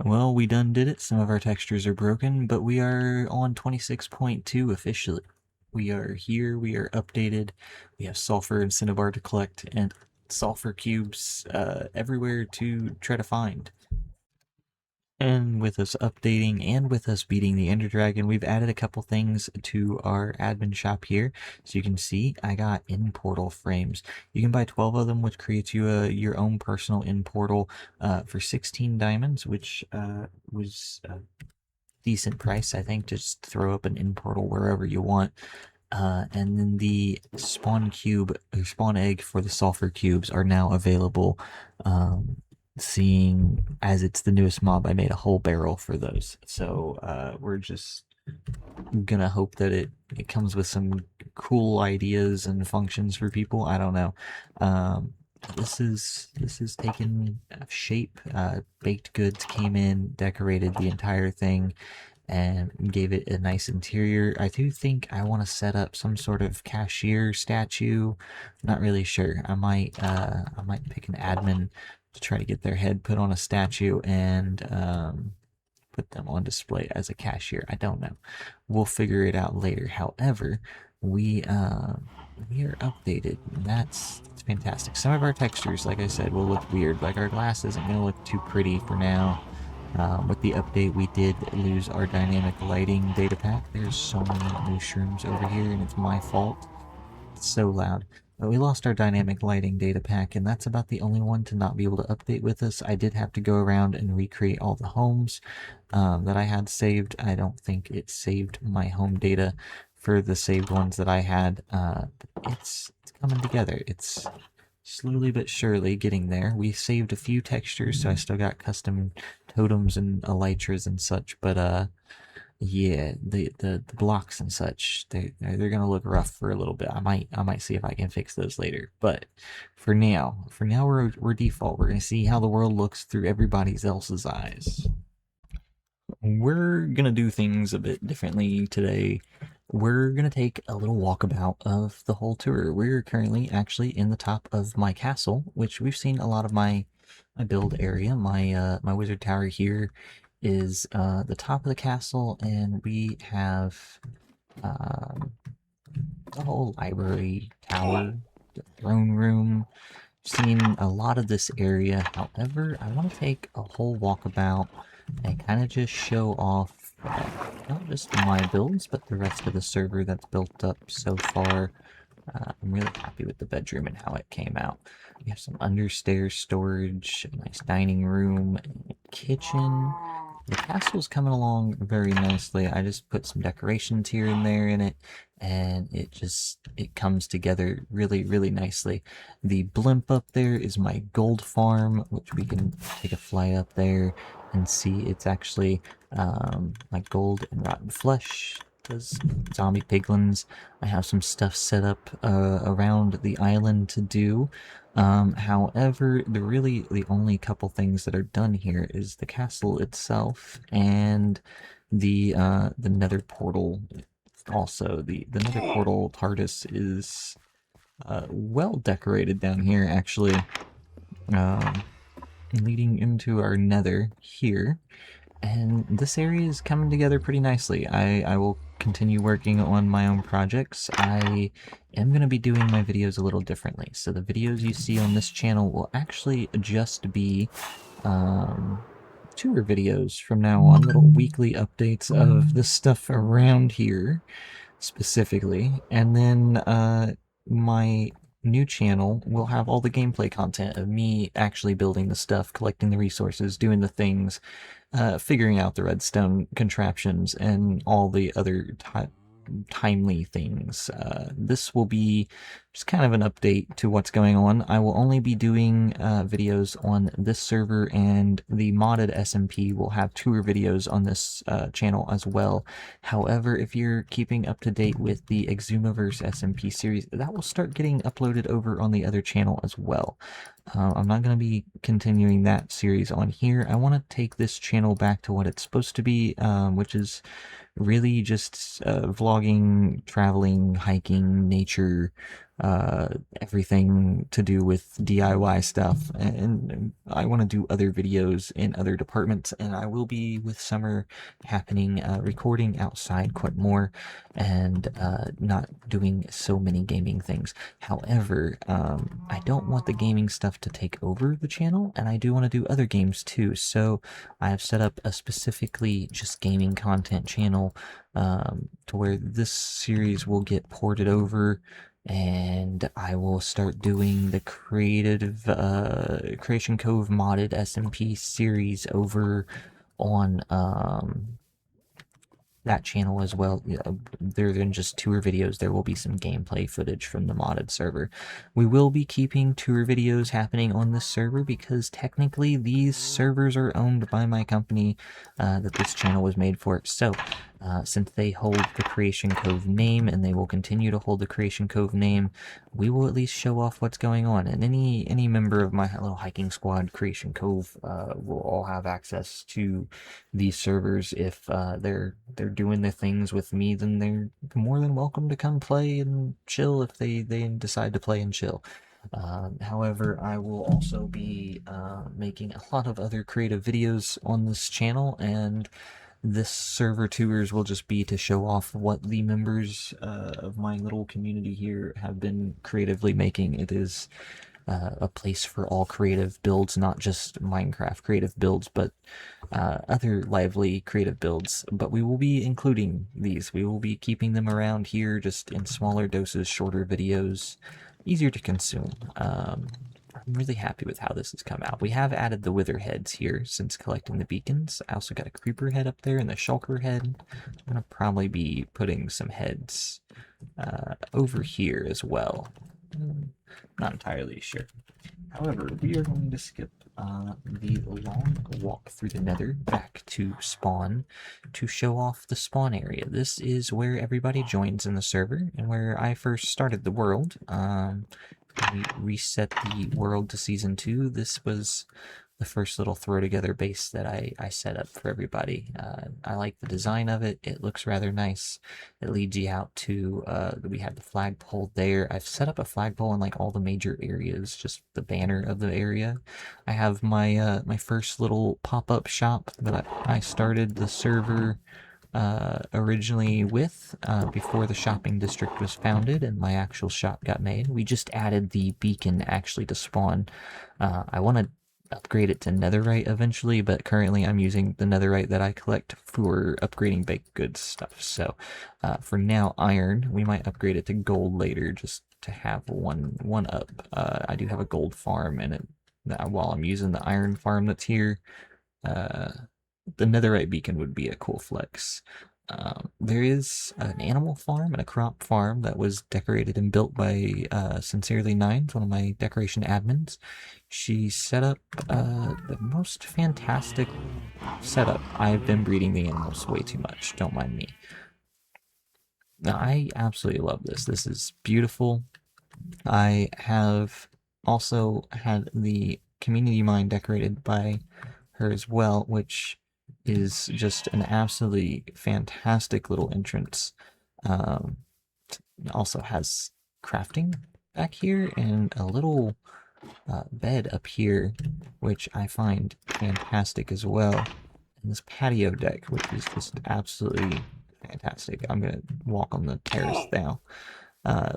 Well, we done did it. Some of our textures are broken, but we are on 26.2 officially. We are here, we are updated. We have sulfur and cinnabar to collect, and sulfur cubes everywhere to try to find. And with us updating and with us beating the Ender Dragon, we've added a couple things to our admin shop here. So you can see I got in-portal frames. You can buy 12 of them, which creates you your own personal in-portal for 16 diamonds, which was a decent price, I think. Just throw up an in-portal wherever you want. And then the spawn cube or spawn egg for the sulfur cubes are now available. Seeing as it's the newest mob, I made a whole barrel for those. So we're just gonna hope that it comes with some cool ideas and functions for people. I don't know. This is taken shape. Baked goods came in, decorated the entire thing, and gave it a nice interior. I do think I want to set up some sort of cashier statue. Not really sure. I might pick an admin to try to get their head put on a statue and put them on display as a cashier. I don't know. We'll figure it out later. However, we are updated. That's fantastic. Some of our textures, like I said, will look weird. Like our glass isn't going to look too pretty for now. With the update, we did lose our dynamic lighting data pack. There's so many mushrooms over here, and it's my fault. It's so loud. But we lost our dynamic lighting data pack, and that's about the only one to not be able to update with us. I did have to go around and recreate all the homes that I had saved. I don't think it saved my home data for the saved ones that I had. It's coming together. It's slowly but surely getting there. We saved a few textures, so I still got custom totems and elytras and such, but yeah, the blocks and such, they're gonna look rough for a little bit. I might see if I can fix those later. But for now we're default. We're gonna see how the world looks through everybody else's eyes. We're gonna do things a bit differently today. We're gonna take a little walkabout of the whole tour. We're currently actually in the top of my castle, which we've seen a lot of my build area. My wizard tower here is the top of the castle, and we have the whole library tower, the throne room. Seen a lot of this area. However, I want to take a whole walkabout and kind of just show off not just my builds, but the rest of the server that's built up so far. I'm really happy with the bedroom and how it came out. We have some understairs storage, a nice dining room, kitchen. The castle's coming along very nicely. I just put some decorations here and there in it, and it comes together really, really nicely. The blimp up there is my gold farm, which we can take a fly up there and see. It's actually my gold and rotten flesh. Those zombie piglins. I have some stuff set up around the island to do. However, the only couple things that are done here is the castle itself and the nether portal. Also, the nether portal TARDIS is well decorated down here, actually, leading into our nether here. And this area is coming together pretty nicely. I will continue working on my own projects. I am going to be doing my videos a little differently. So the videos you see on this channel will actually just be tour videos from now on, little weekly updates of the stuff around here specifically. And then my new channel will have all the gameplay content of me actually building the stuff, collecting the resources, doing the things, figuring out the redstone contraptions, and all the other timely things. This will be just kind of an update to what's going on. I will only be doing videos on this server, and the modded SMP will have tour videos on this channel as well. However, if you're keeping up to date with the Exumaverse SMP series, that will start getting uploaded over on the other channel as well. I'm not going to be continuing that series on here. I want to take this channel back to what it's supposed to be, which is really just vlogging, traveling, hiking, nature, everything to do with DIY stuff, and I want to do other videos in other departments, and I will be, with summer happening, recording outside quite more, and not doing so many gaming things. However, I don't want the gaming stuff to take over the channel, and I do want to do other games too, so I have set up a specifically just gaming content channel, to where this series will get ported over, and I will start doing the CreationCove modded SMP series over on that channel as well. There than just tour videos, there will be some gameplay footage from the modded server. We will be keeping tour videos happening on this server because technically these servers are owned by my company that this channel was made for. So since they hold the Creation Cove name, and they will continue to hold the Creation Cove name, we will at least show off what's going on. And any member of my little hiking squad, Creation Cove, will all have access to these servers. If they're doing their things with me, then they're more than welcome to come play and chill if they decide to play and chill. However, I will also be making a lot of other creative videos on this channel, and this server tours will just be to show off what the members of my little community here have been creatively making. It is a place for all creative builds, not just Minecraft creative builds, but other lively creative builds. But we will be including these. We will be keeping them around here, just in smaller doses, shorter videos, easier to consume. I'm really happy with how this has come out. We have added the wither heads here since collecting the beacons. I also got a creeper head up there and the shulker head. I'm gonna probably be putting some heads over here as well. Not entirely sure. However, we are going to skip the long walk through the nether back to spawn to show off the spawn area. This is where everybody joins in the server, and where I first started the world. We reset the world to season 2. This was the first little throw together base that I set up for everybody. I like the design of it. It looks rather nice. It leads you out to, we have the flagpole there. I've set up a flagpole in like all the major areas, just the banner of the area. I have my my first little pop-up shop that I started the server originally with, before the shopping district was founded and my actual shop got made. We just added the beacon actually to spawn. I want to upgrade it to netherite eventually, but currently I'm using the netherite that I collect for upgrading baked goods stuff. So for now, iron. We might upgrade it to gold later, just to have one up. I do have a gold farm, and while I'm using the iron farm that's here, the netherite beacon would be a cool flex. There is an animal farm and a crop farm that was decorated and built by Sincerely Nines, one of my decoration admins. She set up the most fantastic setup. I've been breeding the animals way too much, don't mind me. I absolutely love this. This is beautiful. I have also had the community mine decorated by her as well, which is just an absolutely fantastic little entrance. Also has crafting back here and a little bed up here, which I find fantastic as well. And this patio deck, which is just absolutely fantastic. I'm gonna walk on the terrace now.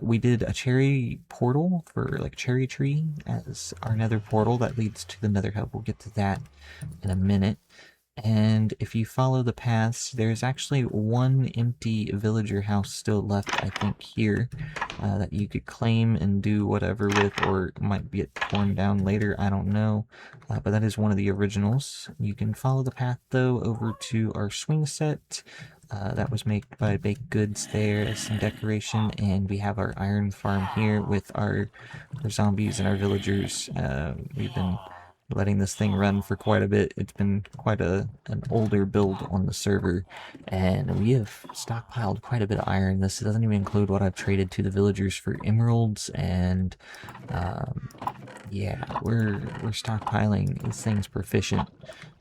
We did a cherry portal for like cherry tree as our nether portal that leads to the nether hub. We'll get to that in a minute. And if you follow the paths, there's actually one empty villager house still left, I think, here, that you could claim and do whatever with, or might get torn down later, I don't know. But that is one of the originals. You can follow the path, though, over to our swing set. That was made by Baked Goods there as some decoration, and we have our iron farm here with our zombies and our villagers. We've been letting this thing run for quite a bit. It's been quite an older build on the server, and we have stockpiled quite a bit of iron. This doesn't even include what I've traded to the villagers for emeralds, and yeah, we're stockpiling. This thing's proficient.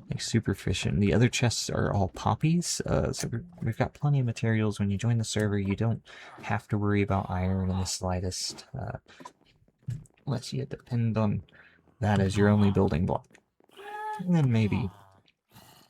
like super efficient. The other chests are all poppies, so we've got plenty of materials. When you join the server, you don't have to worry about iron in the slightest, unless you depend on that as your only building block. And then maybe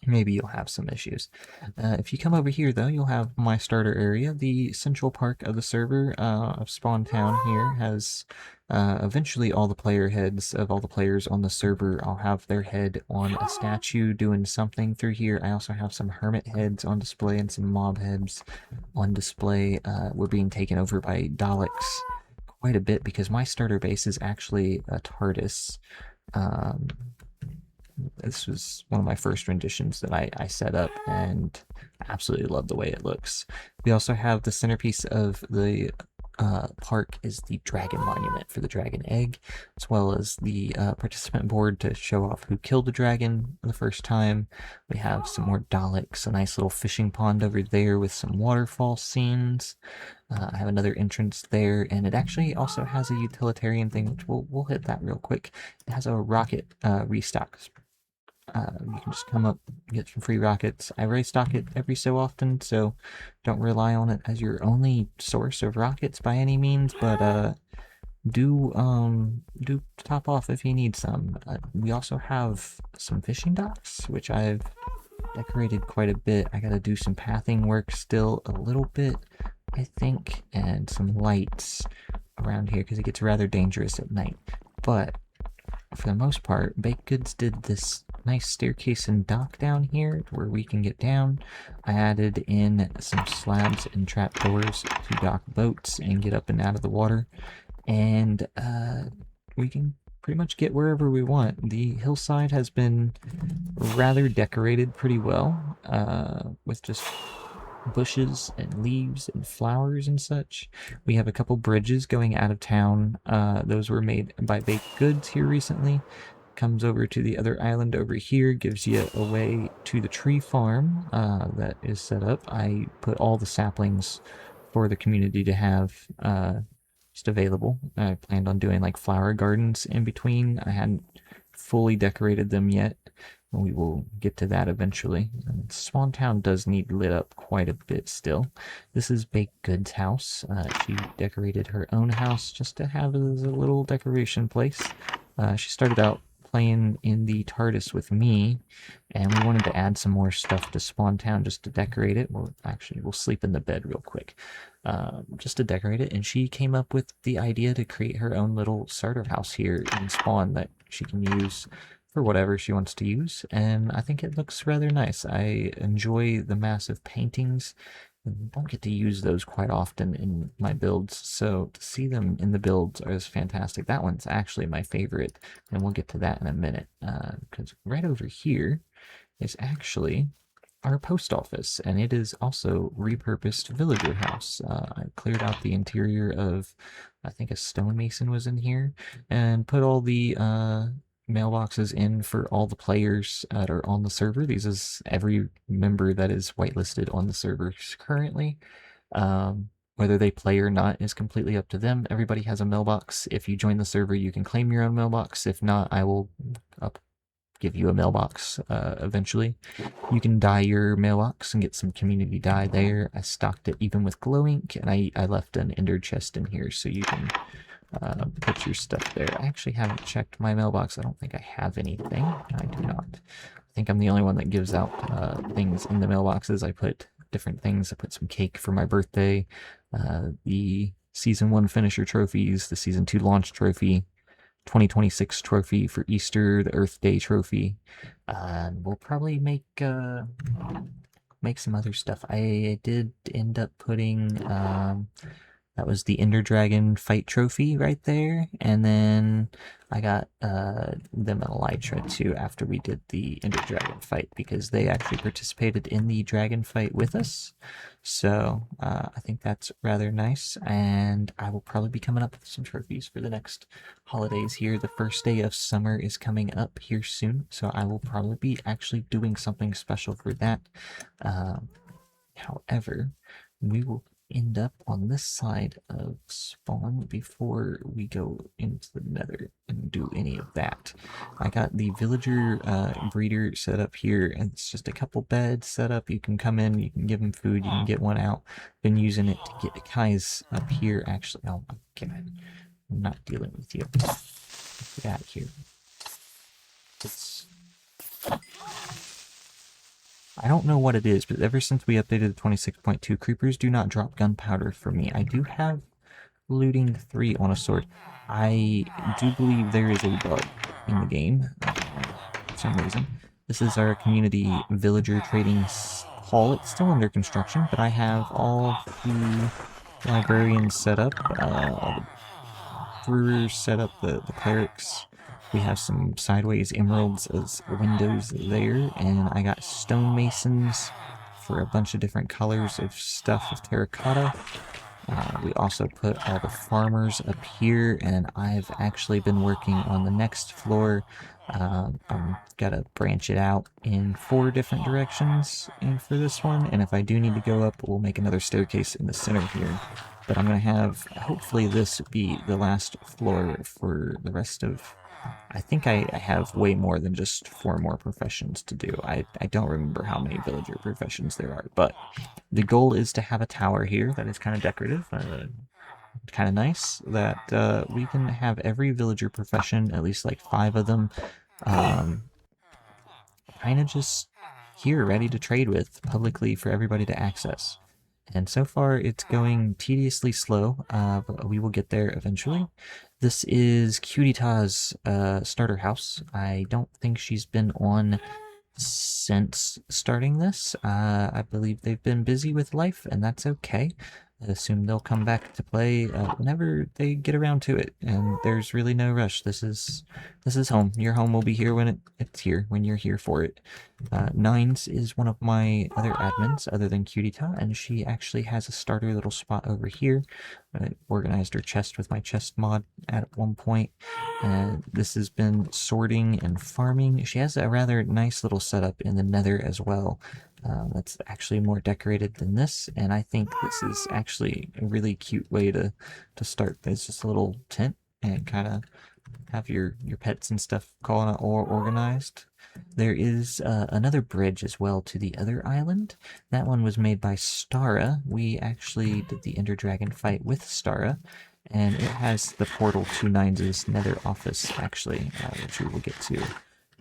you'll have some issues. If you come over here, though, you'll have my starter area. The central park of the server of Spawn Town here has eventually all the player heads of all the players on the server. I'll have their head on a statue doing something through here. I also have some hermit heads on display and some mob heads on display. We're being taken over by Daleks quite a bit because my starter base is actually a TARDIS. This was one of my first renditions that I set up, and I absolutely love the way it looks. We also have the centerpiece of the park is the dragon monument for the dragon egg, as well as the participant board to show off who killed the dragon the first time. We have some more Daleks, a nice little fishing pond over there with some waterfall scenes. I have another entrance there, and it actually also has a utilitarian thing, which we'll hit that real quick. It has a rocket restock. You can just come up and get some free rockets. I restock it every so often, so don't rely on it as your only source of rockets by any means, but do top off if you need some. We also have some fishing docks, which I've decorated quite a bit. I gotta do some pathing work still a little bit, I think, and some lights around here because it gets rather dangerous at night. But for the most part, Baked Goods did this nice staircase and dock down here where we can get down. I added in some slabs and trapdoors to dock boats and get up and out of the water. And we can pretty much get wherever we want. The hillside has been rather decorated pretty well, with just bushes and leaves and flowers and such. We have a couple bridges going out of town. Those were made by Baked Goods here recently. Comes over to the other island over here, gives you a way to the tree farm that is set up. I put all the saplings for the community to have just available. I planned on doing like flower gardens in between. I hadn't fully decorated them yet. We will get to that eventually. Swan Town does need lit up quite a bit still. This is Baked Goods' house. She decorated her own house just to have as a little decoration place. She started out playing in the TARDIS with me, and we wanted to add some more stuff to Spawn Town just to decorate it. We'll sleep in the bed real quick, just to decorate it. And she came up with the idea to create her own little starter house here in Spawn that she can use for whatever she wants to use, and I think it looks rather nice. I enjoy the massive paintings. I don't get to use those quite often in my builds, so to see them in the builds is fantastic. That one's actually my favorite, and we'll get to that in a minute, because right over here is actually our post office, and it is also repurposed villager house. I cleared out the interior of, I think a stonemason was in here, and put all the mailboxes in for all the players that are on the server. These is every member that is whitelisted on the server currently. Whether they play or not is completely up to them. Everybody has a mailbox. If you join the server, you can claim your own mailbox. If not, I will give you a mailbox eventually. You can dye your mailbox and get some community dye there. I stocked it even with glow ink, and I left an ender chest in here so you can put your stuff there. I actually haven't checked my mailbox. I don't think I have anything. I do not. I think I'm the only one that gives out things in the mailboxes. I put different things. I put some cake for my birthday, the Season 1 finisher trophies, the Season 2 launch trophy, 2026 trophy for Easter, the Earth Day trophy. We'll probably make some other stuff. I did end up putting that was the Ender Dragon fight trophy right there, and then I got them an Elytra too after we did the Ender Dragon fight, because they actually participated in the dragon fight with us. So I think that's rather nice, and I will probably be coming up with some trophies for the next holidays here. The first day of summer is coming up here soon, so I will probably be actually doing something special for that. However, we will end up on this side of spawn before we go into the nether and do any of that. I got the villager breeder set up here, and it's just a couple beds set up. You can come in, you can give them food, you can get one out. Been using it to get Kai's up here, actually. Oh my god. I'm not dealing with you. Get out of here. It's... I don't know what it is, but ever since we updated the 26.2, creepers do not drop gunpowder for me. I do have looting 3 on a sword. I do believe there is a bug in the game for some reason. This is our community villager trading hall. It's still under construction, but I have all the librarians set up, all the brewers set up, the clerics. We have some sideways emeralds as windows there, and I got stonemasons for a bunch of different colors of stuff of terracotta. We also put all the farmers up here, and I've actually been working on the next floor. I'm gotta branch it out in 4 different directions for this one, and if I do need to go up, we'll make another staircase in the center here. But I'm gonna have, hopefully this be the last floor for the rest of... I think I have way more than just 4 more professions to do. I don't remember how many villager professions there are, but the goal is to have a tower here that is kind of decorative, kind of nice, that we can have every villager profession, at least like 5 of them, kind of just here, ready to trade with publicly for everybody to access. And so far, it's going tediously slow, but we will get there eventually. This is Cutie Ta's starter house. I don't think she's been on since starting this. I believe they've been busy with life, and that's okay. I assume they'll come back to play whenever they get around to it, and there's really no rush. This is home. Your home will be here when it's here, when you're here for it. Nines is one of my other admins, other than Cutie Ta, and she actually has a starter little spot over here. I organized her chest with my chest mod at one point, and this has been sorting and farming. She has a rather nice little setup in the nether as well. That's actually more decorated than this, and I think this is actually a really cute way to start. There's just a little tent and kind of have your pets and stuff called or organized. There is another bridge as well to the other island. That one was made by Stara. We actually did the Ender Dragon fight with Stara, and it has the portal to Nines' nether office, actually, which we will get to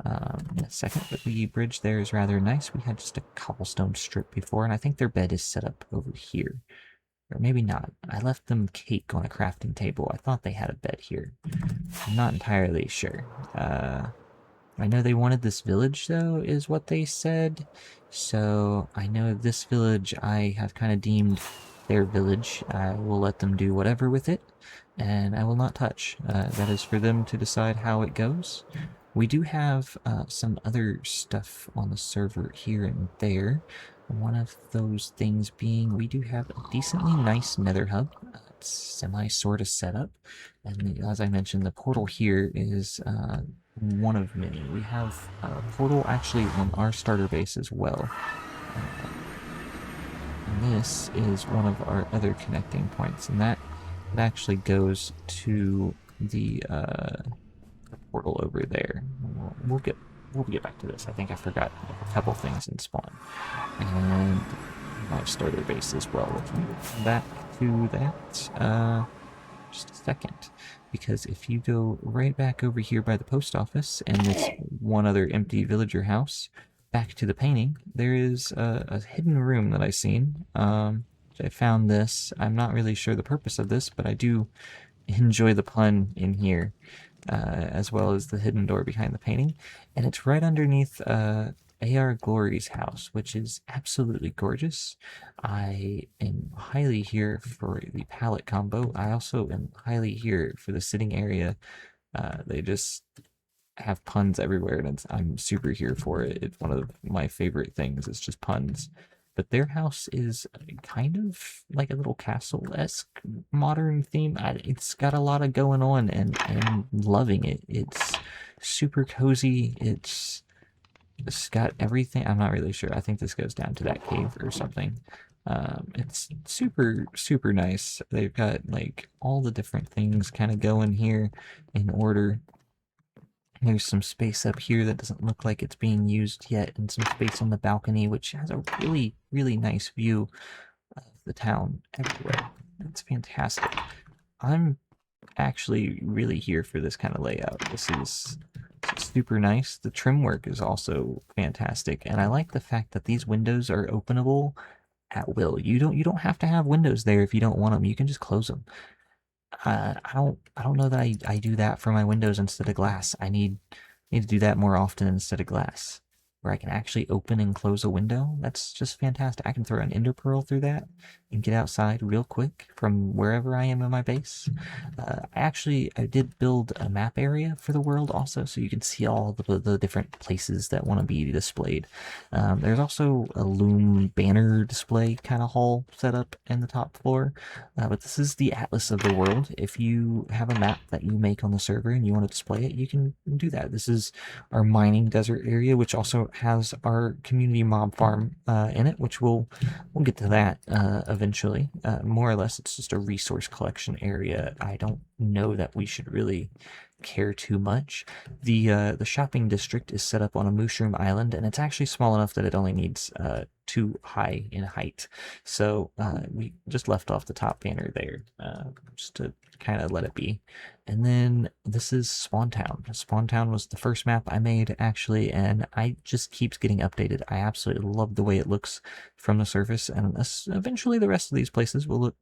in a second. But the bridge there is rather nice. We had just a cobblestone strip before, and I think their bed is set up over here. Or maybe not. I left them cake on a crafting table. I thought they had a bed here. I'm not entirely sure. I know they wanted this village, though, is what they said. So I know this village I have kind of deemed their village. I will let them do whatever with it, and I will not touch. That is for them to decide how it goes. We do have some other stuff on the server here and there. One of those things being we do have a decently nice nether hub. It's semi-sort of set up. And as I mentioned, the portal here is one of many. We have a portal actually on our starter base as well. And this is one of our other connecting points. And that actually goes to the portal over there. We'll get back to this. I think I forgot a couple things in spawn. And my starter base as well. Let's move back to that just a second. Because if you go right back over here by the post office and this one other empty villager house, back to the painting, there is a hidden room that I've seen. I found this. I'm not really sure the purpose of this, but I do enjoy the pun in here. As well as the hidden door behind the painting. And it's right underneath AR Glory's house, which is absolutely gorgeous. I am highly here for the palette combo. I also am highly here for the sitting area. They just have puns everywhere, and I'm super here for it. It's one of my favorite things. It's just puns. But their house is kind of like a little castle-esque modern theme. It's got a lot of going on, and I'm loving it. It's super cozy. It's got everything. I'm not really sure. I think this goes down to that cave or something. It's super, super nice. They've got like all the different things kind of going here in order. There's some space up here that doesn't look like it's being used yet, and some space on the balcony, which has a really, really nice view of the town everywhere. It's fantastic. I'm actually really here for this kind of layout. This is super nice. The trim work is also fantastic, and I like the fact that these windows are openable at will. You don't have to have windows there if you don't want them. You can just close them. I don't know that I do that for my windows instead of glass. I need to do that more often instead of glass, where I can actually open and close a window. That's just fantastic. I can throw an ender pearl through that and get outside real quick from wherever I am in my base. I did build a map area for the world also, so you can see all the different places that want to be displayed. There's also a loom banner display kind of hall set up in the top floor, but this is the atlas of the world. If you have a map that you make on the server and you want to display it, you can do that. This is our mining desert area, which also has our community mob farm in it, which we'll get to that eventually. More or less, it's just a resource collection area. I don't know that we should really care too much. The shopping district is set up on a mushroom island, and it's actually small enough that it only needs 2 high in height. So we just left off the top banner there just to kind of let it be. And then this is Spawn Town. Spawn Town was the first map I made actually, and I just keeps getting updated. I absolutely love the way it looks from the surface, and eventually the rest of these places will look,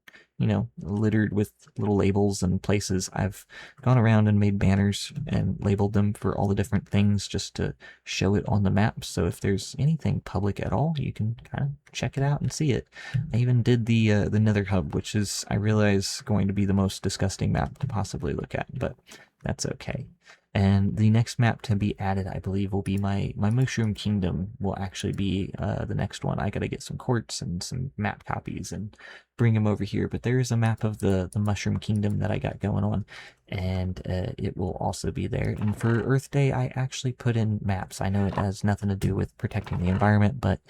littered with little labels and places. I've gone around and made banners and labeled them for all the different things just to show it on the map. So if there's anything public at all, you can kind of check it out and see it. I even did the Nether Hub, which is, I realize, going to be the most disgusting map to possibly look at, but that's okay. And the next map to be added, I believe, will be my Mushroom Kingdom will actually be the next one. I gotta get some quartz and some map copies and bring them over here. But there is a map of the Mushroom Kingdom that I got going on, and it will also be there. And for Earth Day, I actually put in maps. I know it has nothing to do with protecting the environment, but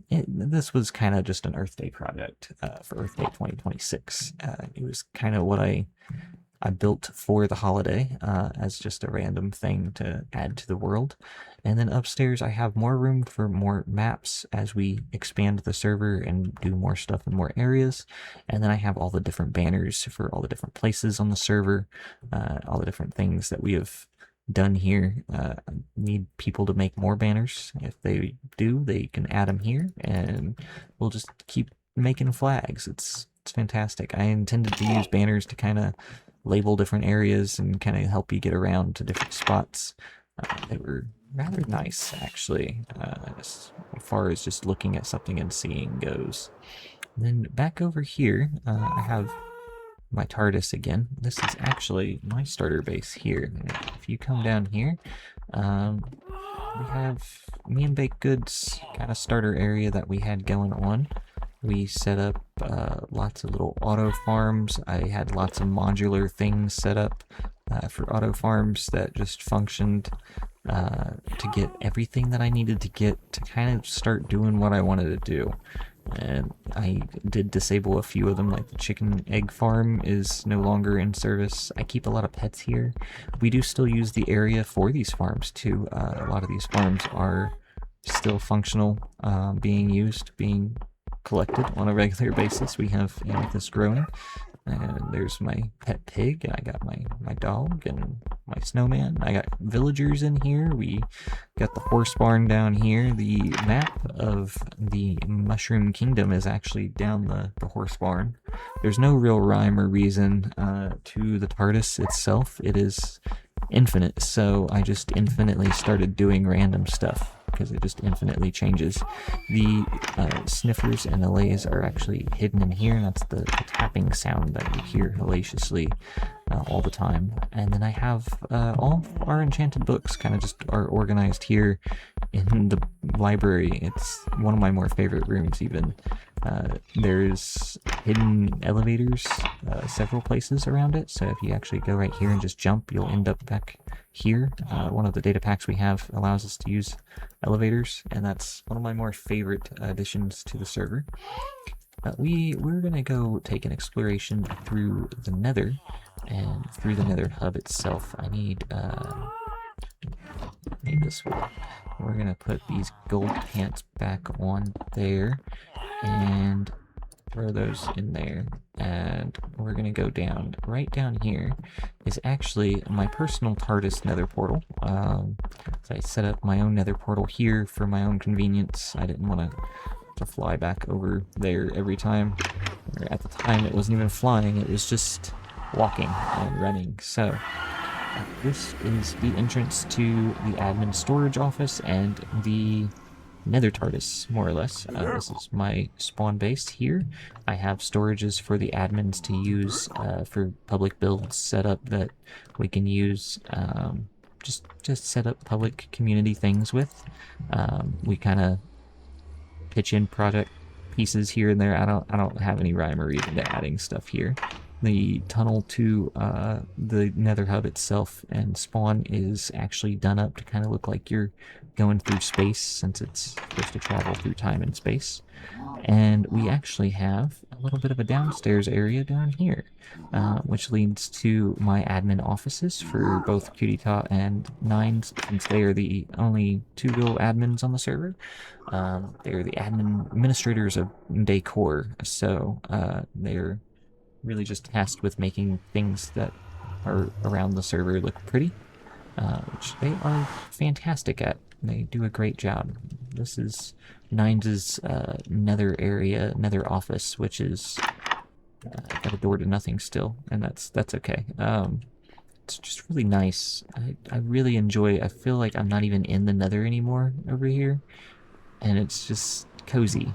this was kind of just an Earth Day project for Earth Day 2026. It was kind of what I built for the holiday as just a random thing to add to the world. And then upstairs I have more room for more maps as we expand the server and do more stuff in more areas. And then I have all the different banners for all the different places on the server, all the different things that we have done here. I need people to make more banners. If they do, they can add them here, and we'll just keep making flags. It's fantastic. I intended to use banners to kind of label different areas and kind of help you get around to different spots. They were rather nice, actually, as far as just looking at something and seeing goes. And then back over here, I have my TARDIS again. This is actually my starter base here. If you come down here, we have me and Baked Goods kind of starter area that we had going on. We set up lots of little auto farms. I had lots of modular things set up for auto farms that just functioned to get everything that I needed to get to kind of start doing what I wanted to do. And I did disable a few of them, like the chicken egg farm is no longer in service. I keep a lot of pets here. We do still use the area for these farms too. A lot of these farms are still functional, being used, being collected on a regular basis. We have amethyst growing, and there's my pet pig, and I got my dog and my snowman. I got villagers in here. We got the horse barn down here. The map of the Mushroom Kingdom is actually down the horse barn. There's no real rhyme or reason to the TARDIS itself. It is infinite, so I just infinitely started doing random stuff because it just infinitely changes. The sniffers and allays are actually hidden in here, and that's the tapping sound that you hear hellaciously all the time. And then I have all our enchanted books kind of just are organized here in the library. It's one of my more favorite rooms even. There's hidden elevators several places around it, so if you actually go right here and just jump, you'll end up back here. One of the data packs we have allows us to use elevators, and that's one of my more favorite additions to the server. We're gonna go take an exploration through the Nether, and through the Nether hub itself. I need this one. We're gonna put these gold pants back on there, and throw those in there, and we're gonna go down. Right down here is actually my personal TARDIS nether portal. So I set up my own nether portal here for my own convenience. I didn't want to fly back over there every time. Or at the time, it wasn't even flying, it was just walking and running. So this is the entrance to the admin storage office and the Nether TARDIS, more or less. This is my spawn base here. I have storages for the admins to use for public builds set up that we can use just set up public community things with. We kind of pitch in project pieces here and there. I don't have any rhyme or reason to adding stuff here. The tunnel to the Nether hub itself and spawn is actually done up to kind of look like you're going through space, since it's supposed to travel through time and space. And we actually have a little bit of a downstairs area down here, which leads to my admin offices for both QTtot and Nines, since they are the only two real admins on the server. They're the administrators of decor, so they're really just tasked with making things that are around the server look pretty, which they are fantastic at. They do a great job. This is Nines' nether area, nether office, which is got a door to nothing still, and that's okay. It's just really nice. I really enjoy. I feel like I'm not even in the nether anymore over here, and it's just cozy.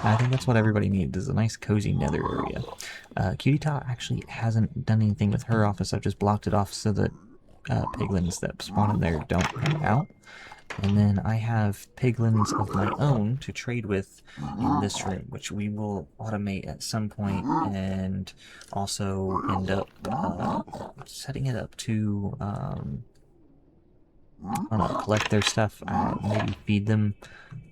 I think that's what everybody needs, is a nice cozy nether area. QTtot actually hasn't done anything with her office. I've just blocked it off so that piglins that spawn in there don't hang out. And then I have piglins of my own to trade with in this room, which we will automate at some point, and also end up setting it up to I don't know, collect their stuff, maybe feed them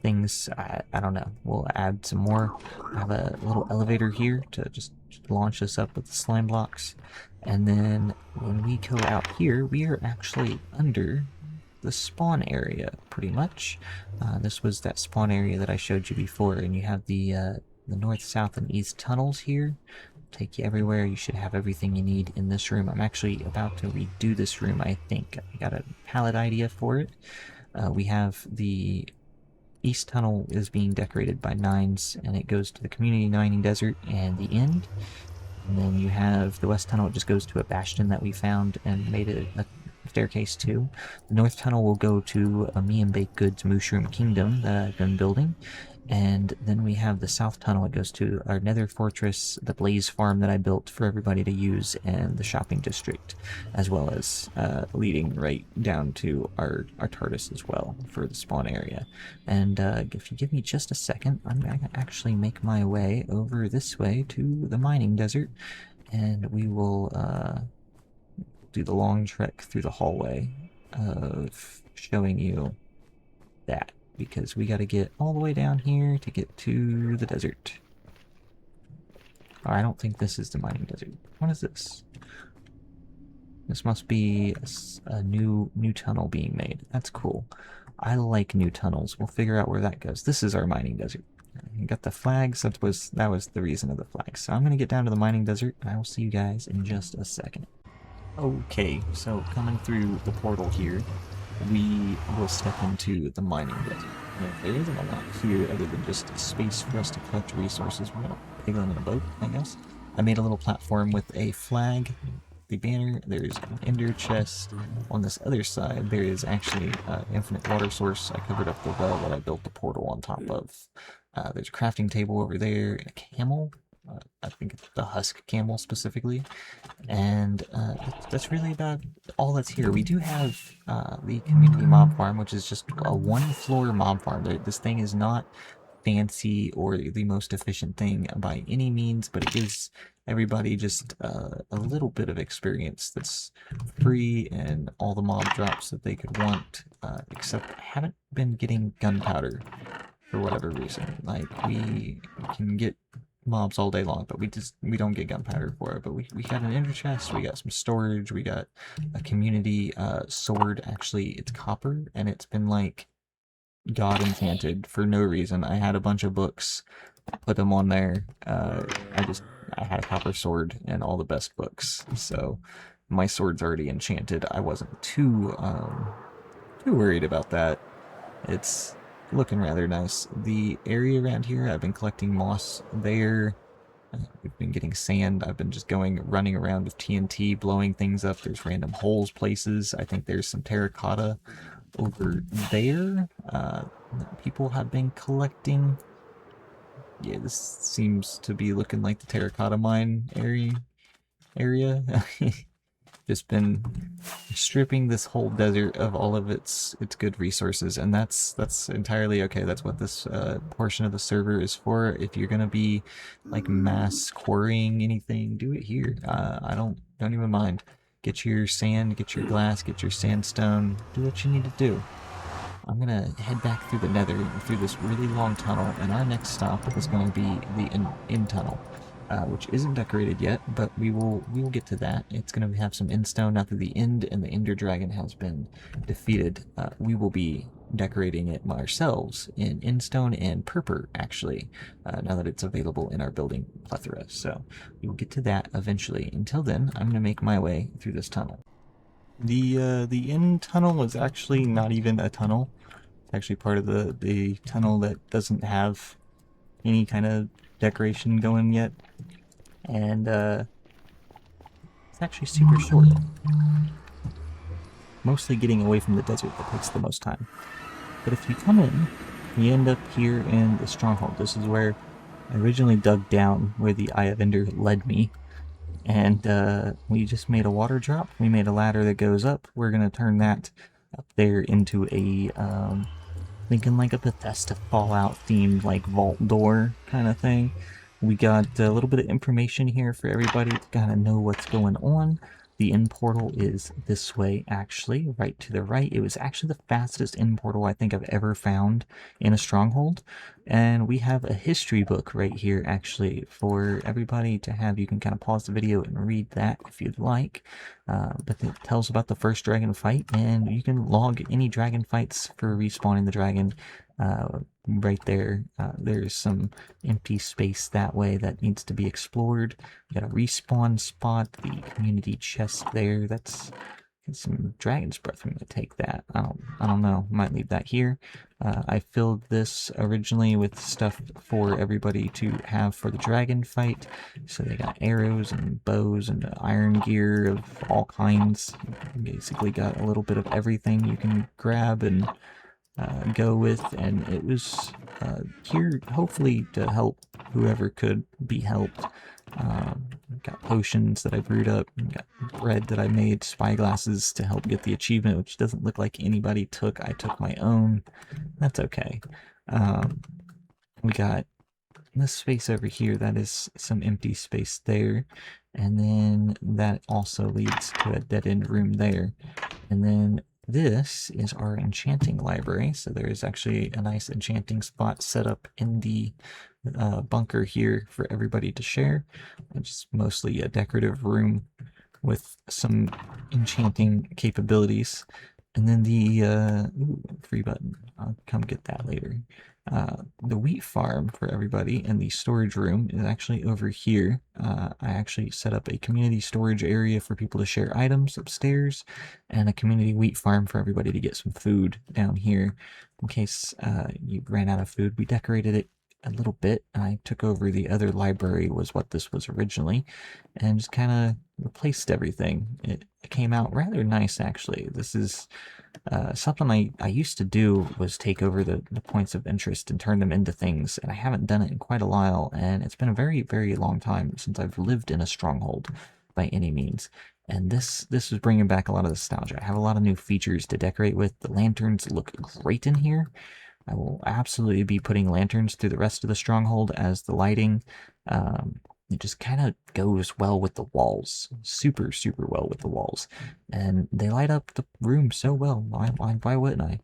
things. I don't know. We'll add some more. I have a little elevator here to just launch us up with the slime blocks. And then when we go out here, we are actually under the spawn area, pretty much. This was that spawn area that I showed you before, and you have the north, south, and east tunnels here. Take you everywhere. You should have everything you need in this room. I'm actually about to redo this room, I think. I got a palette idea for it. We have the east tunnel is being decorated by Nines, and it goes to the community mining desert and the end. And then you have the west tunnel. It just goes to a bastion that we found and made it a staircase to. The north tunnel will go to a me and baked goods mushroom kingdom that I've been building. And then we have the south tunnel. It goes to our nether fortress, the blaze farm that I built for everybody to use, and the shopping district, as well as leading right down to our TARDIS as well for the spawn area. And if you give me just a second, I'm going to actually make my way over this way to the mining desert, and we will do the long trek through the hallway of showing you that, because we got to get all the way down here to get to the desert. Oh, I don't think this is the mining desert. What is this? This must be a new tunnel being made. That's cool. I like new tunnels. We'll figure out where that goes. This is our mining desert. You got the flags. That was the reason of the flags. So I'm going to get down to the mining desert, and I will see you guys in just a second. Okay, so coming through the portal here, we will step into the mining desert. Now, there isn't a lot here other than just space for us to collect resources. We're gonna piglin in a boat, I guess. I made a little platform with a flag, the banner. There's an ender chest. On this other side, there is actually an infinite water source. I covered up the well that I built the portal on top of. There's a crafting table over there, and a camel. I think it's the husk camel specifically, and that's really about all that's here. We do have the community mob farm, which is just a one-floor mob farm. This thing is not fancy or the most efficient thing by any means, but it gives everybody just a little bit of experience that's free and all the mob drops that they could want, except I haven't been getting gunpowder for whatever reason. Like, we can get mobs all day long, but we don't get gunpowder for it. But we got an ender chest, we got some storage, we got a community sword. Actually, it's copper, and it's been like god enchanted for no reason. I had a bunch of books, put them on there. I had a copper sword and all the best books, so my sword's already enchanted. I wasn't too worried about that. It's looking rather nice. The area around here, I've been collecting moss there. We've been getting sand. I've been just running around with TNT, blowing things up. There's random holes places. I think there's some terracotta over there that people have been collecting. Yeah, this seems to be looking like the terracotta mine area. Just been stripping this whole desert of all of its good resources, and that's entirely okay. That's what this portion of the server is for. If you're gonna be like mass quarrying anything, do it here. I don't even mind. Get your sand, get your glass, get your sandstone. Do what you need to do. I'm gonna head back through the nether, through this really long tunnel, and our next stop is going to be the end tunnel, which isn't decorated yet, but we will get to that. It's going to have some end stone. Now that the end and the ender dragon has been defeated, we will be decorating it ourselves in end stone and purple, actually, now that it's available in our building plethora. So we will get to that eventually. Until then, I'm going to make my way through this tunnel. The end tunnel is actually not even a tunnel. It's actually part of the tunnel that doesn't have any kind of decoration going yet. And it's actually super short. Mostly getting away from the desert that takes the most time. But if you come in, you end up here in the stronghold. This is where I originally dug down, where the Eye of Ender led me. And we just made a water drop. We made a ladder that goes up. We're going to turn that up there into a, thinking like a Bethesda Fallout themed, like vault door kind of thing. We got a little bit of information here for everybody to kind of know what's going on. The end portal is this way, actually, right to the right. It was actually the fastest end portal I think I've ever found in a stronghold. And we have a history book right here, actually, for everybody to have. You can kind of pause the video and read that if you'd like. But it tells about the first dragon fight, and you can log any dragon fights for respawning the dragon. Right there, there's some empty space that way that needs to be explored. We got a respawn spot, the community chest there. That's some dragon's breath. I'm gonna take that. I don't know. Might leave that here. I filled this originally with stuff for everybody to have for the dragon fight. So they got arrows and bows and iron gear of all kinds. Basically got a little bit of everything you can grab and go with, and it was here hopefully to help whoever could be helped. Got potions that I brewed up, got bread that I made, spyglasses to help get the achievement, which doesn't look like anybody took. I took my own. That's okay. We got this space over here, that is some empty space there, and then that also leads to a dead-end room there, and then this is our enchanting library. So there is actually a nice enchanting spot set up in the bunker here for everybody to share. It's just mostly a decorative room with some enchanting capabilities. And then the free button, I'll come get that later. The wheat farm for everybody and the storage room is actually over here. I actually set up a community storage area for people to share items upstairs, and a community wheat farm for everybody to get some food down here in case you ran out of food. We decorated it a little bit. I took over the other library, was what this was originally, and just kind of replaced everything. It came out rather nice, actually. This is something I used to do, was take over the points of interest and turn them into things, and I haven't done it in quite a while, and it's been a very, very long time since I've lived in a stronghold by any means. And this is bringing back a lot of nostalgia. I have a lot of new features to decorate with. The lanterns look great in here. I will absolutely be putting lanterns through the rest of the stronghold as the lighting. it just kind of goes well with the walls, super, super well with the walls. And they light up the room so well. Why wouldn't I?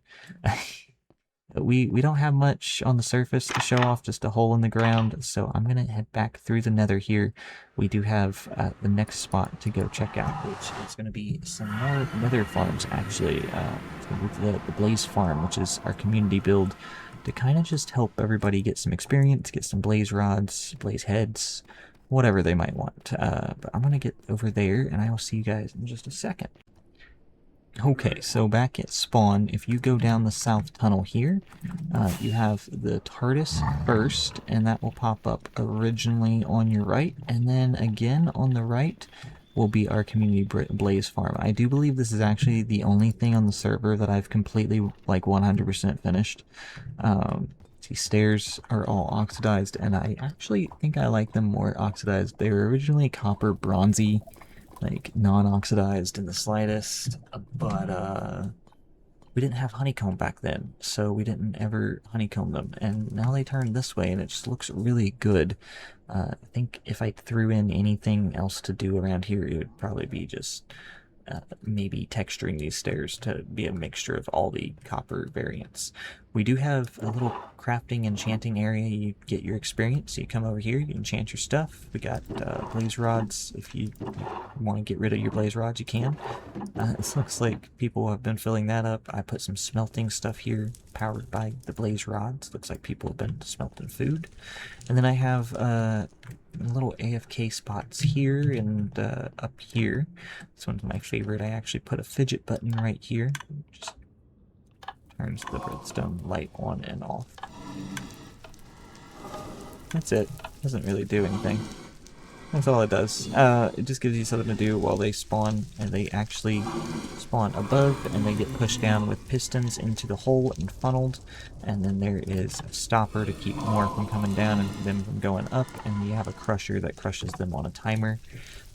We don't have much on the surface to show off, just a hole in the ground, so I'm gonna head back through the nether here. We do have the next spot to go check out, which is gonna be some more nether farms, actually. It's gonna be the Blaze Farm, which is our community build to kind of just help everybody get some experience, get some blaze rods, blaze heads, whatever they might want. But I'm gonna get over there, and I will see you guys in just a second. Okay, so back at spawn, if you go down the south tunnel here, you have the TARDIS first, and that will pop up originally on your right, and then again on the right will be our community blaze farm. I do believe this is actually the only thing on the server that I've completely, like, 100% finished. These stairs are all oxidized, and I actually think I like them more oxidized. They were originally copper bronzy, like non-oxidized in the slightest, but we didn't have honeycomb back then, so we didn't ever honeycomb them, and now they turn this way and it just looks really good. I think if I threw in anything else to do around here, it would probably be just maybe texturing these stairs to be a mixture of all the copper variants. We do have a little crafting enchanting area. You get your experience, so you come over here, you enchant your stuff. We got blaze rods. If you want to get rid of your blaze rods, you can. This looks like people have been filling that up. I put some smelting stuff here powered by the blaze rods. Looks like people have been smelting food. And then I have little AFK spots here and up here. This one's my favorite. I actually put a fidget button right here. Just turns the redstone light on and off. That's it. Doesn't really do anything. That's all it does. It just gives you something to do while they spawn, and they actually spawn above, and they get pushed down with pistons into the hole and funneled, and then there is a stopper to keep more from coming down and them from going up, and you have a crusher that crushes them on a timer,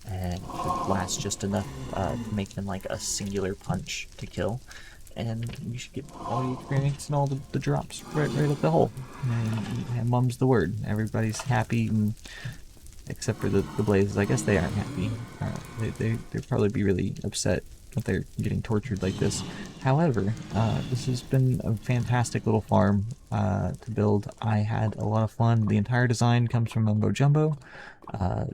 and it lasts just enough to make them like a singular punch to kill. And you should get all the experience and all the drops right up the hole. And mum's the word. Everybody's happy, and except for the blazes. I guess they aren't happy. They'd probably be really upset that they're getting tortured like this. However, this has been a fantastic little farm to build. I had a lot of fun. The entire design comes from Mumbo Jumbo.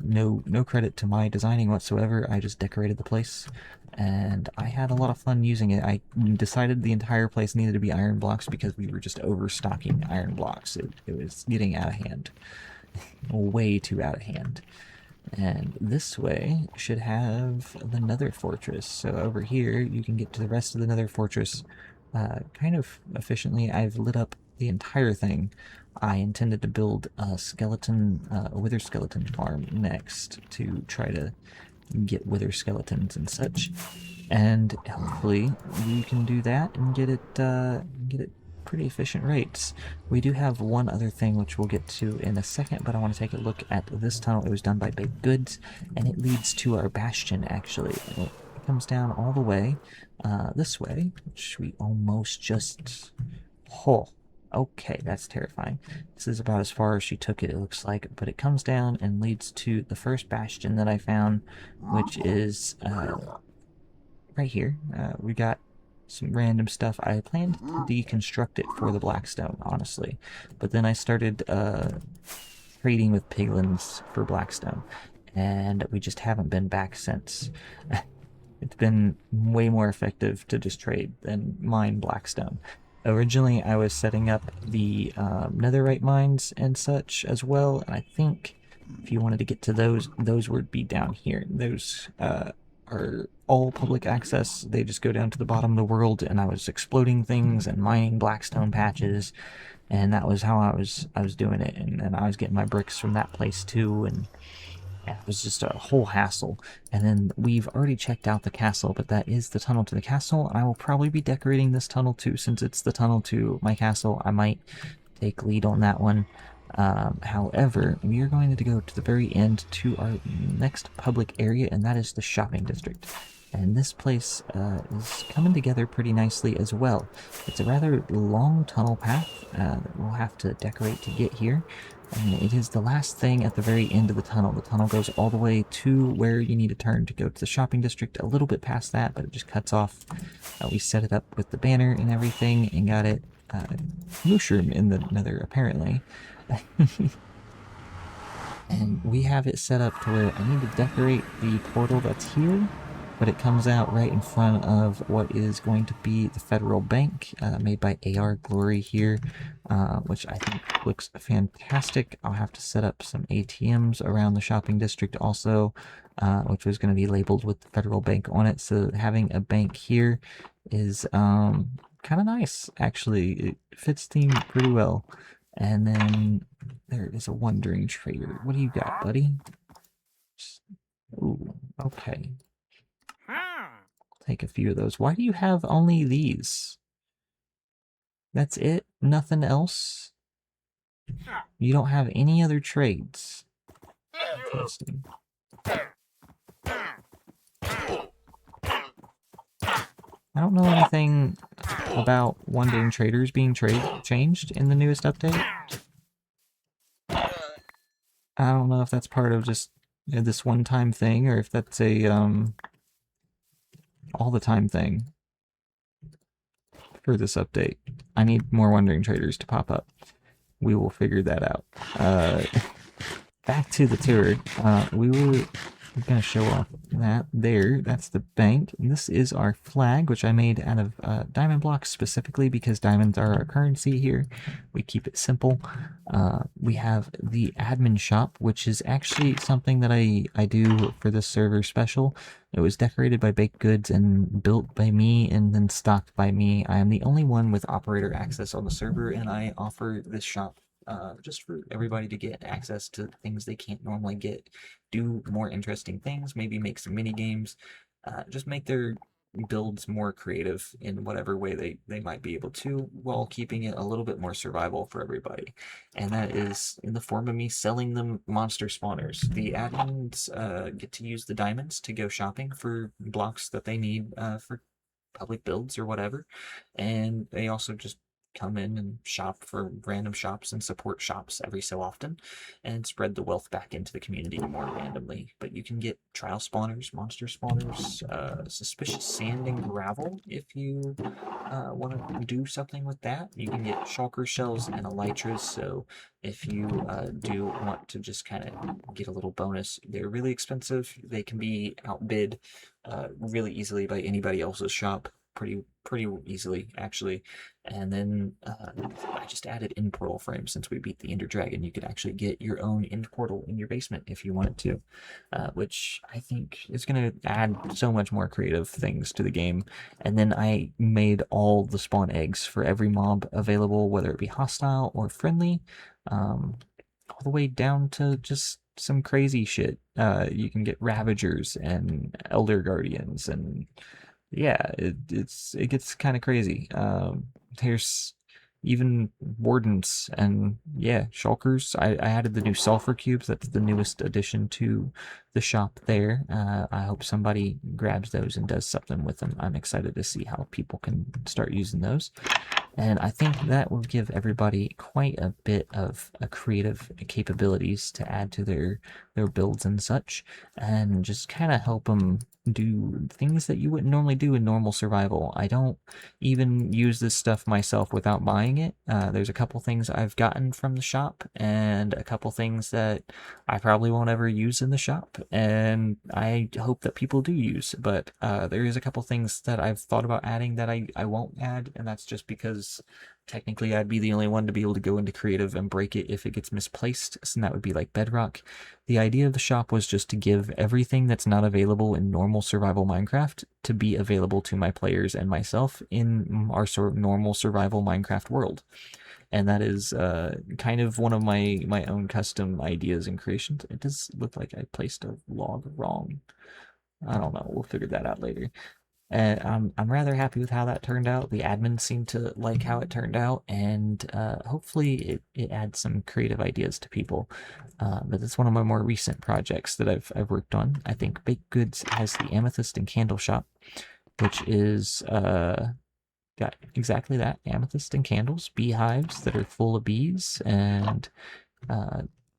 No credit to my designing whatsoever. I just decorated the place, and I had a lot of fun using it. I decided the entire place needed to be iron blocks because we were just overstocking iron blocks. It was getting out of hand. Way too out of hand. And this way should have the nether fortress. So over here you can get to the rest of the nether fortress kind of efficiently. I've lit up the entire thing. I intended to build a wither skeleton farm next to try to get wither skeletons and such, and hopefully we can do that and get it pretty efficient rates. We do have one other thing which we'll get to in a second, but I want to take a look at this tunnel. It was done by Baked Goods, and it leads to our bastion, actually. It comes down all the way this way, which we almost just... Oh, okay, that's terrifying. This is about as far as she took it, it looks like, but it comes down and leads to the first bastion that I found, which is right here. We got some random stuff. I planned to deconstruct it for the blackstone, honestly, but then I started trading with piglins for blackstone, and we just haven't been back since. It's been way more effective to just trade than mine blackstone. Originally, I was setting up the netherite mines and such as well, and I think if you wanted to get to those would be down here. Those are all public access. They just go down to the bottom of the world, and I was exploding things and mining blackstone patches, and that was how I was doing it. And I was getting my bricks from that place too, and yeah, it was just a whole hassle. And then we've already checked out the castle, but that is the tunnel to the castle, and I will probably be decorating this tunnel too, since it's the tunnel to my castle. I might take lead on that one. However, we are going to go to the very end to our next public area, and that is the shopping district. And this place is coming together pretty nicely as well. It's a rather long tunnel path that we'll have to decorate to get here, And it is the last thing at the very end of the tunnel. The tunnel goes all the way to where you need to turn to go to the shopping district, a little bit past that, but it just cuts off. We set it up with the banner and everything and got it mushroom in the nether, apparently. And we have it set up to where I need to decorate the portal that's here, but it comes out right in front of what is going to be the Federal Bank, made by AR Glory here, which I think looks fantastic. I'll have to set up some ATMs around the shopping district also, which was going to be labeled with the Federal Bank on it. So having a bank here is kind of nice, actually. It fits theme pretty well. And then there is a wandering trader. What do you got, buddy? Ooh, okay. Take a few of those. Why do you have only these? That's it? Nothing else? You don't have any other trades? Interesting. I don't know anything about wandering traders being changed in the newest update. I don't know if that's part of just this one-time thing or if that's a all the time thing for this update. I need more wandering traders to pop up. We will figure that out. Back to the tour. We're gonna show off that there. That's the bank. And this is our flag, which I made out of diamond blocks specifically because diamonds are our currency here. We keep it simple. We have the admin shop, which is actually something that I do for this server special. It was decorated by Baked Goods and built by me and then stocked by me. I am the only one with operator access on the server, and I offer this shop just for everybody to get access to things they can't normally get, do more interesting things, maybe make some mini games, just make their builds more creative in whatever way they might be able to, while keeping it a little bit more survival for everybody. And that is in the form of me selling them monster spawners. The admins get to use the diamonds to go shopping for blocks that they need for public builds or whatever, and they also just come in and shop for random shops and support shops every so often and spread the wealth back into the community more randomly. But you can get trial spawners, monster spawners, suspicious sand and gravel if you want to do something with that. You can get shulker shells and elytras, so if you do want to just kind of get a little bonus. They're really expensive. They can be outbid really easily by anybody else's shop, pretty easily actually. And then I just added end portal frames. Since we beat the Ender Dragon, you could actually get your own end portal in your basement if you wanted to, which I think is going to add so much more creative things to the game. And then I made all the spawn eggs for every mob available, whether it be hostile or friendly, all the way down to just some crazy shit. You can get Ravagers and Elder Guardians, and yeah, it gets kind of crazy. There's even Wardens and yeah, Shulkers. I added the new Sulfur Cubes. That's the newest addition to the shop there. I hope somebody grabs those and does something with them. I'm excited to see how people can start using those. And I think that will give everybody quite a bit of creative capabilities to add to their builds and such, and just kind of help them do things that you wouldn't normally do in normal survival. I don't even use this stuff myself without buying it. There's a couple things I've gotten from the shop and a couple things that I probably won't ever use in the shop, and I hope that people do use. But there is a couple things that I've thought about adding that I won't add, and that's just because technically I'd be the only one to be able to go into creative and break it if it gets misplaced, and that would be like bedrock. The idea of the shop was just to give everything that's not available in normal survival Minecraft to be available to my players and myself in our sort of normal survival Minecraft world. And that is kind of one of my own custom ideas and creations. It does look like I placed a log wrong. I don't know, we'll figure that out later. And I'm rather happy with how that turned out. The admins seem to like how it turned out, and hopefully it adds some creative ideas to people. But it's one of my more recent projects that I've worked on. I think Baked Goods has the Amethyst and Candle Shop, which is got exactly that, amethyst and candles, beehives that are full of bees, and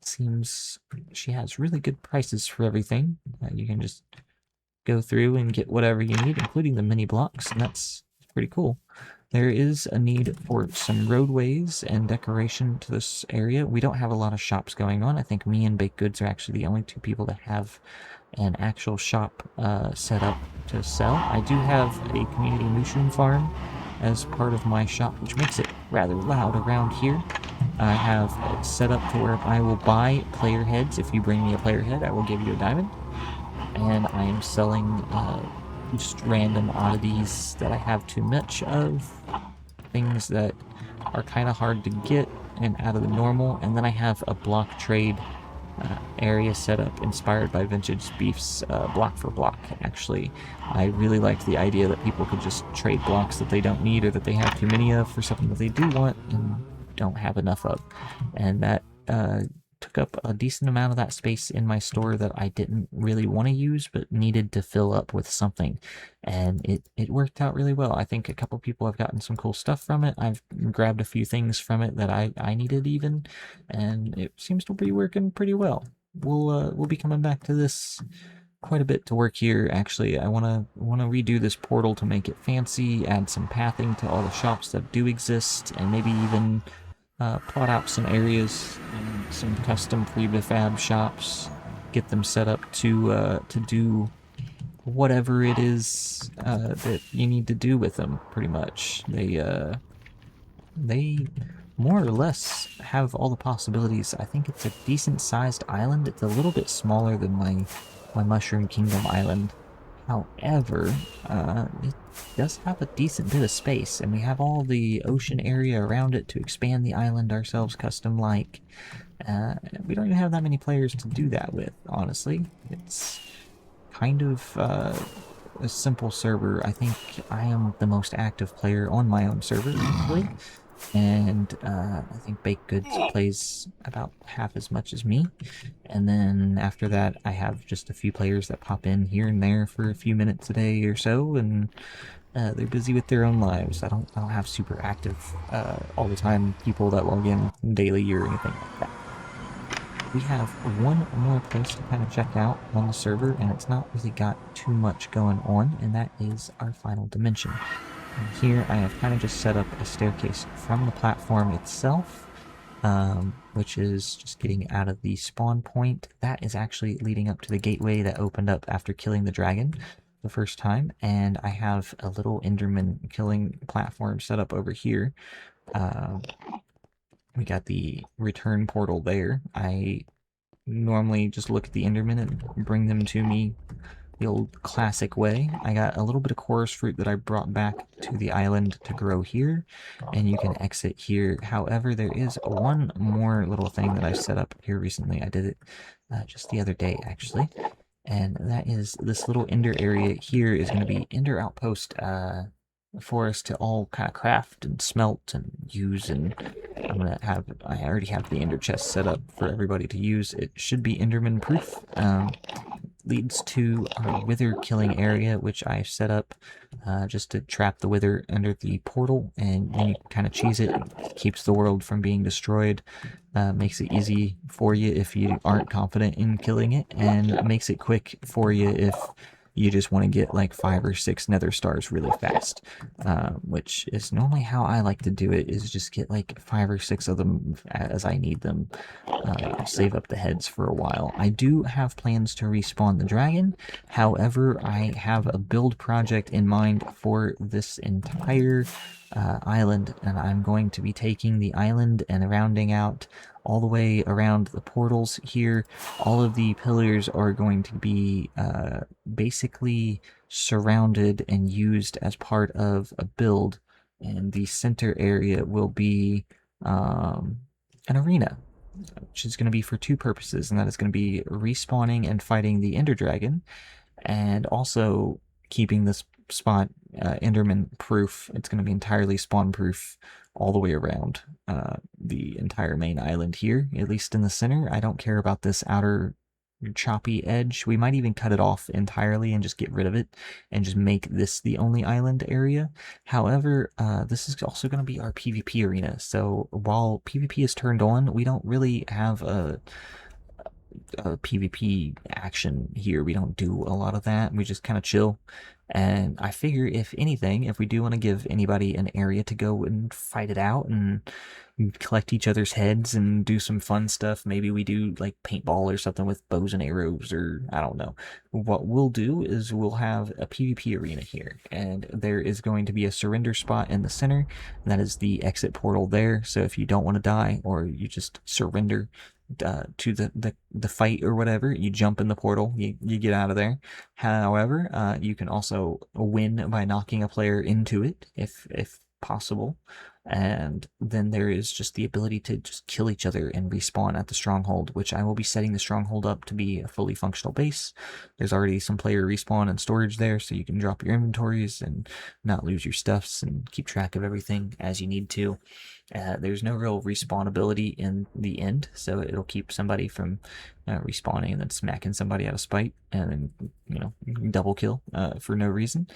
Seems she has really good prices for everything. You can just go through and get whatever you need, including the mini blocks, and that's pretty cool. There is a need for some roadways and decoration to this area. We don't have a lot of shops going on. I think me and Baked Goods are actually the only two people that have an actual shop set up to sell. I do have a community mushroom farm as part of my shop, which makes it rather loud around here. I have it set up to where I will buy player heads. If you bring me a player head, I will give you a diamond. And I am selling just random oddities that I have too much of, things that are kind of hard to get and out of the normal. And then I have a block trade area set up inspired by Vintage Beef's block for block. Actually, I really liked the idea that people could just trade blocks that they don't need or that they have too many of for something that they do want and don't have enough of. And that took up a decent amount of that space in my store that I didn't really want to use but needed to fill up with something, and it worked out really well. I think a couple people have gotten some cool stuff from it. I've grabbed a few things from it that I needed even, and it seems to be working pretty well. We'll be coming back to this quite a bit to work here. Actually, I wanna redo this portal to make it fancy, add some pathing to all the shops that do exist, and maybe even plot out some areas and some custom prefab shops, get them set up to do whatever it is that you need to do with them. Pretty much, they more or less have all the possibilities. I think it's a decent sized island. It's a little bit smaller than my Mushroom Kingdom island. However, it does have a decent bit of space, and we have all the ocean area around it to expand the island ourselves custom-like. We don't even have that many players to do that with, honestly. It's kind of a simple server. I think I am the most active player on my own server, usually. And I think Baked Goods plays about half as much as me. And then after that, I have just a few players that pop in here and there for a few minutes a day or so, and they're busy with their own lives. I don't have super active all the time people that log in daily or anything like that. We have one more place to kind of check out on the server, and it's not really got too much going on, and that is our final dimension. And here I have kind of just set up a staircase from the platform itself, which is just getting out of the spawn point. That is actually leading up to the gateway that opened up after killing the dragon the first time, and I have a little Enderman killing platform set up over here. We got the return portal there. I normally just look at the Enderman and bring them to me the old classic way. I got a little bit of chorus fruit that I brought back to the island to grow here, and you can exit here. However, there is one more little thing that I set up here recently. I did it just the other day, actually, and that is this little ender area here is going to be ender outpost for us to all kind of craft and smelt and use. And I already have the ender chest set up for everybody to use. It should be enderman proof. Leads to our wither killing area, which I've set up just to trap the wither under the portal, and then you kind of cheese it. It keeps the world from being destroyed, makes it easy for you if you aren't confident in killing it, and makes it quick for you if you just want to get like 5 or 6 nether stars really fast, which is normally how I like to do it, is just get like 5 or 6 of them as I need them. Save up the heads for a while. I do have plans to respawn the dragon. However, I have a build project in mind for this entire island, and I'm going to be taking the island and rounding out all the way around the portals here. All of the pillars are going to be basically surrounded and used as part of a build, and the center area will be an arena, which is going to be for 2 purposes, and that is going to be respawning and fighting the Ender Dragon, and also keeping this spot Enderman proof. It's going to be entirely spawn proof all the way around the entire main island here, at least in the center. I don't care about this outer choppy edge. We might even cut it off entirely and just get rid of it and just make this the only island area. However, this is also going to be our PvP arena. So while PvP is turned on, we don't really have a PvP action here. We don't do a lot of that. We just kind of chill. And I figure, if anything, if we do want to give anybody an area to go and fight it out and collect each other's heads and do some fun stuff, maybe we do like paintball or something with bows and arrows, or I don't know. What we'll do is we'll have a PvP arena here, and there is going to be a surrender spot in the center. And that is the exit portal there. So if you don't want to die, or you just surrender to the fight or whatever, you jump in the portal, you get out of there. However, you can also win by knocking a player into it if possible. And then there is just the ability to just kill each other and respawn at the stronghold, which I will be setting the stronghold up to be a fully functional base. There's already some player respawn and storage there, so you can drop your inventories and not lose your stuffs and keep track of everything as you need to. There's no real respawnability in the end, so it'll keep somebody from respawning and then smacking somebody out of spite and then, double kill for no reason.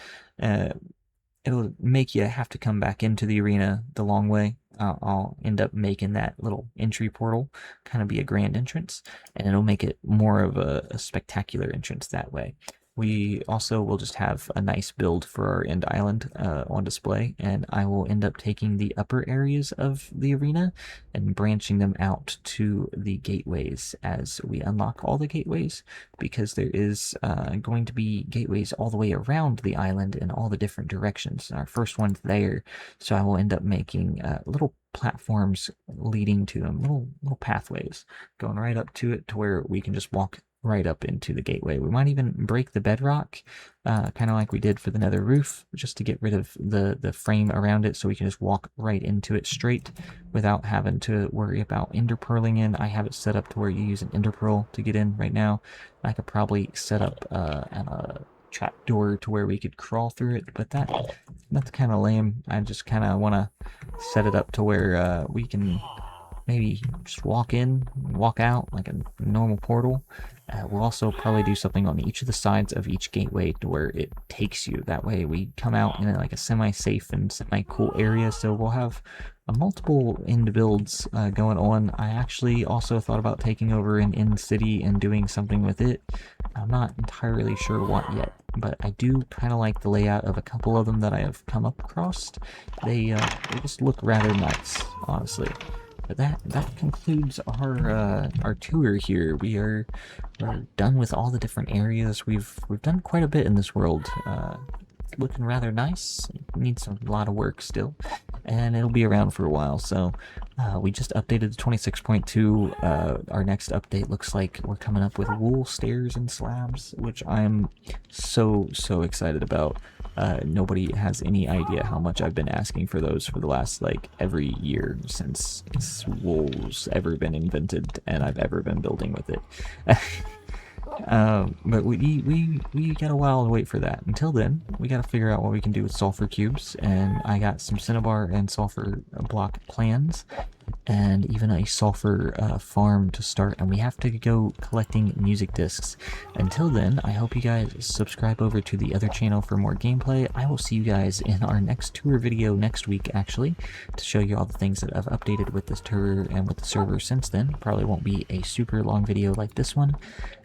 It'll make you have to come back into the arena the long way. I'll end up making that little entry portal kind of be a grand entrance, and it'll make it more of a spectacular entrance that way. We also will just have a nice build for our end island on display, and I will end up taking the upper areas of the arena and branching them out to the gateways as we unlock all the gateways, because there is going to be gateways all the way around the island in all the different directions. Our first one's there, so I will end up making little platforms leading to them, little pathways going right up to it, to where we can just walk right up into the gateway. We might even break the bedrock, kind of like we did for the nether roof, just to get rid of the frame around it, so we can just walk right into it straight without having to worry about ender pearling in. I have it set up to where you use an ender pearl to get in right now. I could probably set up a trap door to where we could crawl through it, but that's kind of lame. I just kind of want to set it up to where we can maybe just walk in, walk out like a normal portal. We'll also probably do something on each of the sides of each gateway to where it takes you. That way we come out in like a semi-safe and semi-cool area. So we'll have multiple end builds going on. I actually also thought about taking over an end city and doing something with it. I'm not entirely sure what yet, but I do kind of like the layout of a couple of them that I have come up across. They just look rather nice, honestly. But that concludes our tour here. We're done with all the different areas. We've done quite a bit in this world. Looking rather nice. Needs a lot of work still, and it'll be around for a while. So we just updated to 26.2. Our next update looks like we're coming up with wool stairs and slabs, which I'm so excited about. Nobody has any idea how much I've been asking for those for the last every year since wool's ever been invented and I've ever been building with it. But we got a while to wait for that. Until then, we got to figure out what we can do with sulfur cubes, and I got some cinnabar and sulfur block plans, and even a sulfur farm to start, and we have to go collecting music discs. Until then, I hope you guys subscribe over to the other channel for more gameplay. I will see you guys in our next tour video next week, actually, to show you all the things that I've updated with this tour and with the server since then. Probably won't be a super long video like this one,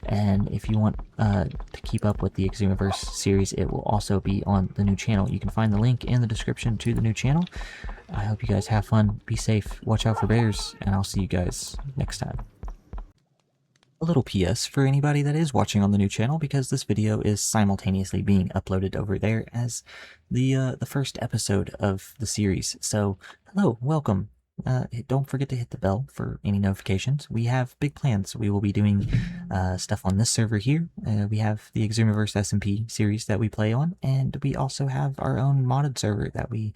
and if you want to keep up with the Exhumiverse series, it will also be on the new channel. You can find the link in the description to the new channel. I hope you guys have fun, be safe, watch out for bears, and I'll see you guys next time. A little PS for anybody that is watching on the new channel, because this video is simultaneously being uploaded over there as the first episode of the series. So, hello, welcome. Don't forget to hit the bell for any notifications. We have big plans. We will be doing stuff on this server here. We have the Exhumiverse SMP series that we play on, and we also have our own modded server that we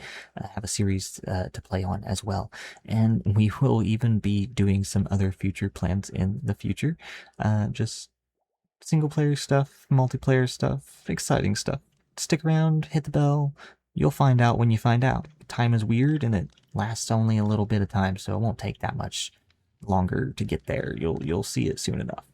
have a series to play on as well. And we will even be doing some other future plans in the future. Just single player stuff, multiplayer stuff, exciting stuff. Stick around, hit the bell. You'll find out when you find out. Time is weird, and it lasts only a little bit of time, so it won't take that much longer to get there. You'll see it soon enough.